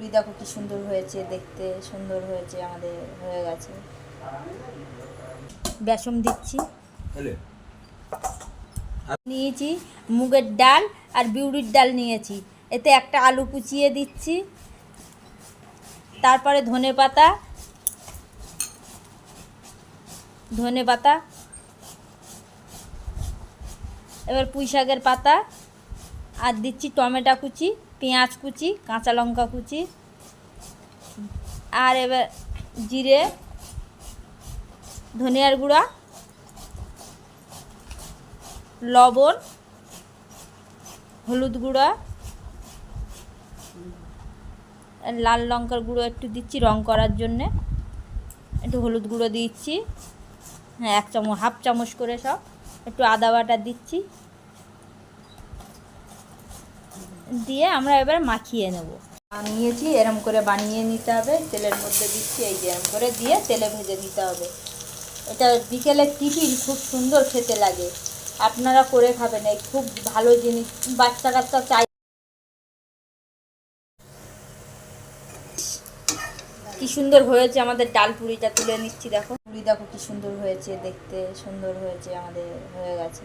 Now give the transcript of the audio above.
পুরি দেখো কি সুন্দর হয়েছে, দেখতে সুন্দর হয়েছে, আমাদের হয়ে গেছে। বেসন দিচ্ছি, নিয়েছি মুগের ডাল আর বিউলির ডাল নিয়েছি, এতে একটা আলু কুচিয়ে দিচ্ছি, তারপরে ধনে পাতা, এবার পুঁই শাকের পাতা, আর দিচ্ছি টমেটো কুচি, পেঁয়াজ কুচি, কাঁচা লঙ্কা কুচি, আর এবার জিরে, ধনিয়ার গুঁড়া, লবণ, হলুদ গুঁড়া, লাল লঙ্কার গুঁড়ো একটু দিচ্ছি রং করার জন্যে, একটু হলুদ গুঁড়ো দিচ্ছি, হ্যাঁ হাফ চামচ করে সব, একটু আদা বাটা দিচ্ছি, দিয়ে আমরা এবার মাখিয়ে নেব। নিয়েছি এরম করে বানিয়ে নিতে হবে, তেলের মধ্যে দিচ্ছি, এই যে এরম করে দিয়ে তেলে ভেজে নিতে হবে। এটা বিকেলের টিফিন খুব সুন্দর খেতে লাগে, আপনারা করে খাবেন, এই খুব ভালো জিনিস, বাচ্চা কাচ্চা চাই। কি সুন্দর হয়েছে আমাদের ডাল পুরিটা, তুলে নিচ্ছি, দেখো পুরি দেখো কি সুন্দর হয়েছে, দেখতে সুন্দর হয়েছে, আমাদের হয়ে গেছে।